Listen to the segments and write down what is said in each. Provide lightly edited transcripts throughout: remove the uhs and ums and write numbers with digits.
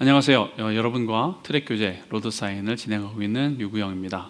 안녕하세요. 여러분과 트랙 교재 로드사인을 진행하고 있는 유구영입니다.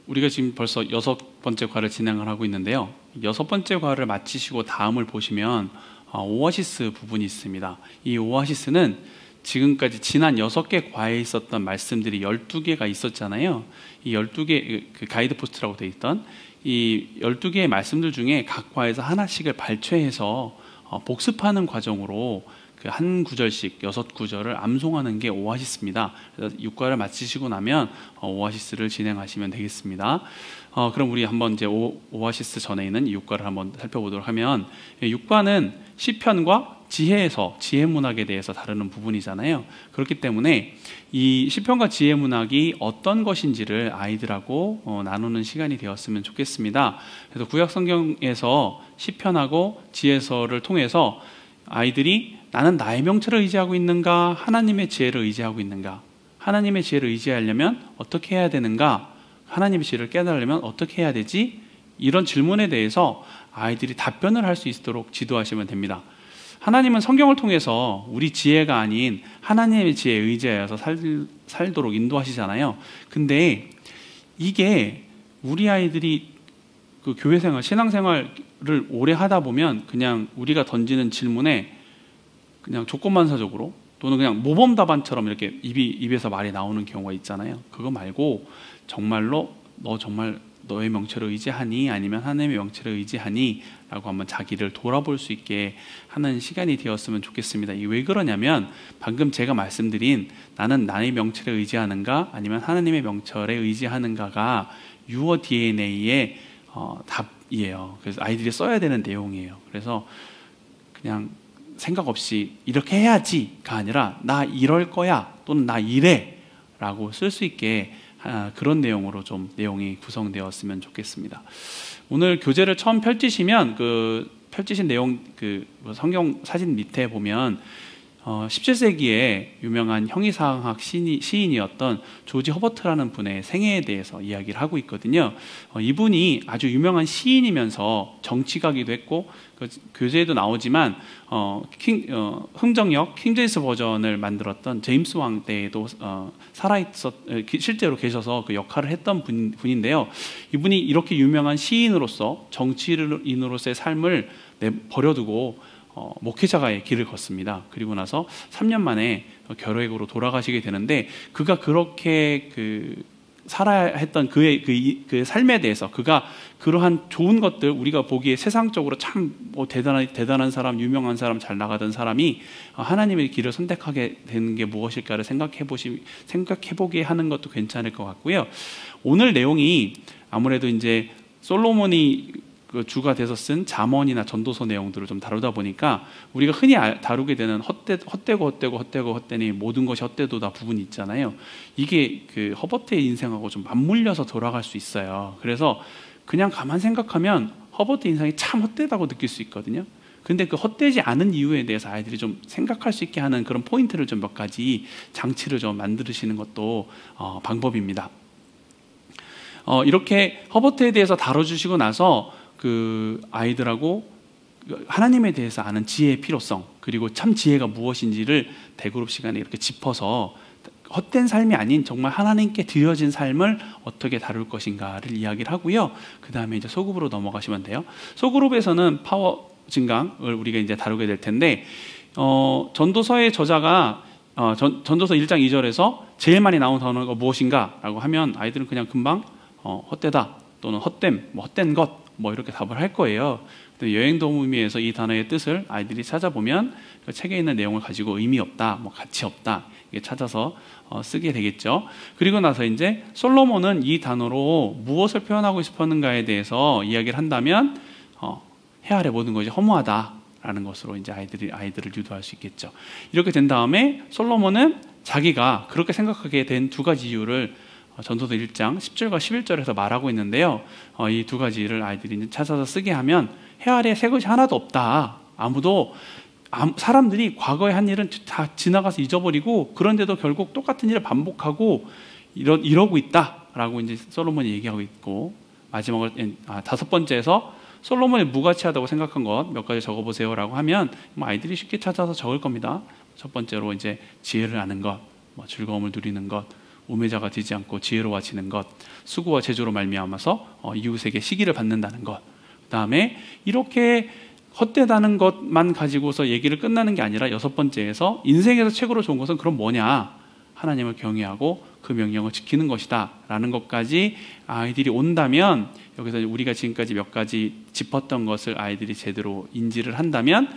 우리가 지금 벌써 6번째 과를 진행을 하고 있는데요. 6번째 과를 마치시고 다음을 보시면 오아시스 부분이 있습니다. 이 오아시스는 지금까지 지난 6개 과에 있었던 말씀들이 12개가 있었잖아요. 이 12개 그 가이드 포스트라고 되어 있던 이 12개의 말씀들 중에 각 과에서 하나씩을 발췌해서 복습하는 과정으로 그 한 구절씩 6구절을 암송하는 게 오아시스입니다. 그래서 6과를 마치시고 나면 오아시스를 진행하시면 되겠습니다. 그럼 우리 한번 이제 오아시스 전에 있는 6과를 한번 살펴보도록 하면, 6과는 시편과 지혜에서 지혜 문학에 대해서 다루는 부분이잖아요. 그렇기 때문에 이 시편과 지혜 문학이 어떤 것인지를 아이들하고 나누는 시간이 되었으면 좋겠습니다. 그래서 구약 성경에서 시편하고 지혜서를 통해서 아이들이 나는 나의 명철을 의지하고 있는가, 하나님의 지혜를 의지하고 있는가, 하나님의 지혜를 의지하려면 어떻게 해야 되는가, 하나님의 지혜를 깨달으려면 어떻게 해야 되지? 이런 질문에 대해서 아이들이 답변을 할 수 있도록 지도하시면 됩니다. 하나님은 성경을 통해서 우리 지혜가 아닌 하나님의 지혜에 의지하여서 살도록 인도하시잖아요. 근데 이게 우리 아이들이 그 교회생활, 신앙생활을 오래 하다 보면 그냥 우리가 던지는 질문에 그냥 조건반사적으로 또는 그냥 모범 답안처럼 이렇게 입에서 말이 나오는 경우가 있잖아요. 그거 말고 정말로 너 정말 너의 명철을 의지하니, 아니면 하나님의 명철을 의지하니? 라고 한번 자기를 돌아볼 수 있게 하는 시간이 되었으면 좋겠습니다. 이게 왜 그러냐면, 방금 제가 말씀드린 나는 나의 명철에 의지하는가 아니면 하나님의 명철에 의지하는가가 유어 DNA의 답이에요. 그래서 아이들이 써야 되는 내용이에요. 그래서 그냥 생각 없이 이렇게 해야지가 아니라 나 이럴 거야 또는 나 이래 라고 쓸 수 있게 그런 내용으로 좀 내용이 구성되었으면 좋겠습니다. 오늘 교재를 처음 펼치시면 펼치신 내용 성경 사진 밑에 보면 17세기에 유명한 형이상학 시인이었던 조지 허버트라는 분의 생애에 대해서 이야기를 하고 있거든요. 이분이 아주 유명한 시인이면서 정치가기도 했고, 교재에도 나오지만 흥정역 킹제임스 버전을 만들었던 제임스 왕 때에도 실제로 계셔서 그 역할을 했던 분인데요. 이분이 이렇게 유명한 시인으로서, 정치인으로서의 삶을 버려두고 목회자가의 길을 걷습니다. 그리고 나서 3년 만에 결핵으로 돌아가시게 되는데, 그가 그렇게 살아야 했던 그의 그 삶에 대해서, 그가 그러한 좋은 것들, 우리가 보기에 세상적으로 참 대단한 사람, 유명한 사람, 잘 나가던 사람이 하나님의 길을 선택하게 되는 게 무엇일까를 생각해보게 하는 것도 괜찮을 것 같고요. 오늘 내용이 아무래도 이제 솔로몬이 주가 돼서 쓴 잠언이나 전도서 내용들을 좀 다루다 보니까 우리가 흔히 다루게 되는 헛되니 모든 것이 헛되도다 부분이 있잖아요. 이게 그 허버트의 인생하고 좀 맞물려서 돌아갈 수 있어요. 그래서 그냥 가만 생각하면 허버트 인생이 참 헛되다고 느낄 수 있거든요. 근데 그 헛되지 않은 이유에 대해서 아이들이 좀 생각할 수 있게 하는 그런 포인트를 좀 몇 가지 장치를 좀 만드시는 것도 방법입니다. 이렇게 허버트에 대해서 다뤄주시고 나서 그 아이들하고 하나님에 대해서 아는 지혜의 필요성, 그리고 참 지혜가 무엇인지를 대그룹 시간에 이렇게 짚어서 헛된 삶이 아닌 정말 하나님께 드려진 삶을 어떻게 다룰 것인가를 이야기를 하고요. 그 다음에 이제 소그룹으로 넘어가시면 돼요. 소그룹에서는 파워 증강을 우리가 이제 다루게 될 텐데, 전도서의 저자가 전도서 1장 2절에서 제일 많이 나온 단어가 무엇인가 라고 하면 아이들은 그냥 금방 헛되다 또는 헛됨, 헛된 것 이렇게 답을 할 거예요. 여행도우미에서 이 단어의 뜻을 아이들이 찾아보면 그 책에 있는 내용을 가지고 의미 없다, 가치 없다, 이게 찾아서 쓰게 되겠죠. 그리고 나서 이제 솔로몬은 이 단어로 무엇을 표현하고 싶었는가에 대해서 이야기를 한다면 해 아래 모든 것이 허무하다라는 것으로 이제 아이들을 유도할 수 있겠죠. 이렇게 된 다음에 솔로몬은 자기가 그렇게 생각하게 된 두 가지 이유를 전도서 1장 10절과 11절에서 말하고 있는데요. 이 두 가지를 아이들이 찾아서 쓰게 하면 해 아래 새 것이 하나도 없다. 사람들이 과거에 한 일은 다 지나가서 잊어버리고, 그런데도 결국 똑같은 일을 반복하고 이러고 있다라고 이제 솔로몬이 얘기하고 있고, 마지막을 다섯 번째에서 솔로몬이 무가치하다고 생각한 것 몇 가지 적어보세요라고 하면 뭐 아이들이 쉽게 찾아서 적을 겁니다. 첫 번째로 이제 지혜를 아는 것, 뭐 즐거움을 누리는 것, 우매자가 되지 않고 지혜로워지는 것, 수고와 제조로 말미암아서 이웃에게 시기를 받는다는 것. 그다음에 이렇게 헛되다는 것만 가지고서 얘기를 끝나는 게 아니라 여섯 번째에서 인생에서 최고로 좋은 것은 그럼 뭐냐? 하나님을 경외하고 그 명령을 지키는 것이다 라는 것까지 아이들이 온다면, 여기서 우리가 지금까지 몇 가지 짚었던 것을 아이들이 제대로 인지를 한다면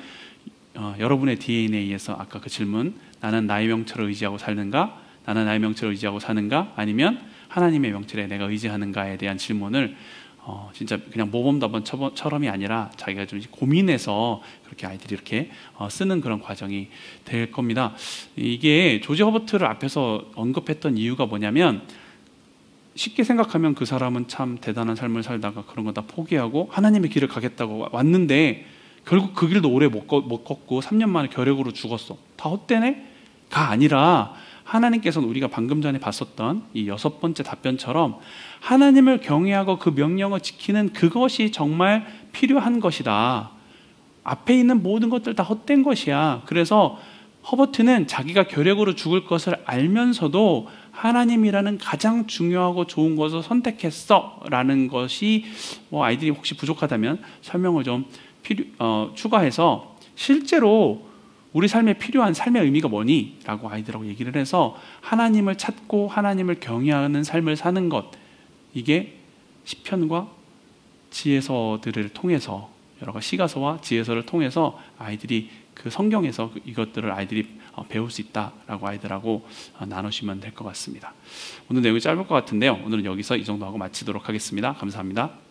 여러분의 DNA에서 아까 그 질문, 나는 나의 명철을 의지하고 살는가? 나는 나의 명철을 의지하고 사는가? 아니면 하나님의 명철에 내가 의지하는가에 대한 질문을 진짜 그냥 모범답안처럼이 아니라 자기가 좀 고민해서 그렇게 아이들이 이렇게 쓰는 그런 과정이 될 겁니다. 이게 조지 허버트를 앞에서 언급했던 이유가 뭐냐면, 쉽게 생각하면 그 사람은 참 대단한 삶을 살다가 그런 거 다 포기하고 하나님의 길을 가겠다고 왔는데 결국 그 길도 오래 못 걷고 3년 만에 결핵으로 죽었어. 다 헛되네? 가 아니라 하나님께서는 우리가 방금 전에 봤었던 이 여섯 번째 답변처럼 하나님을 경외하고 그 명령을 지키는 그것이 정말 필요한 것이다. 앞에 있는 모든 것들 다 헛된 것이야. 그래서 허버트는 자기가 결핵으로 죽을 것을 알면서도 하나님이라는 가장 중요하고 좋은 것을 선택했어 라는 것이, 뭐 아이들이 혹시 부족하다면 설명을 좀 추가해서 실제로 우리 삶에 필요한 삶의 의미가 뭐니? 라고 아이들하고 얘기를 해서 하나님을 찾고 하나님을 경외하는 삶을 사는 것, 이게 시편과 지혜서들을 통해서, 여러 가지 시가서와 지혜서를 통해서 아이들이 그 성경에서 이것들을 아이들이 배울 수 있다라고 아이들하고 나누시면 될 것 같습니다. 오늘 내용이 짧을 것 같은데요, 오늘은 여기서 이 정도 하고 마치도록 하겠습니다. 감사합니다.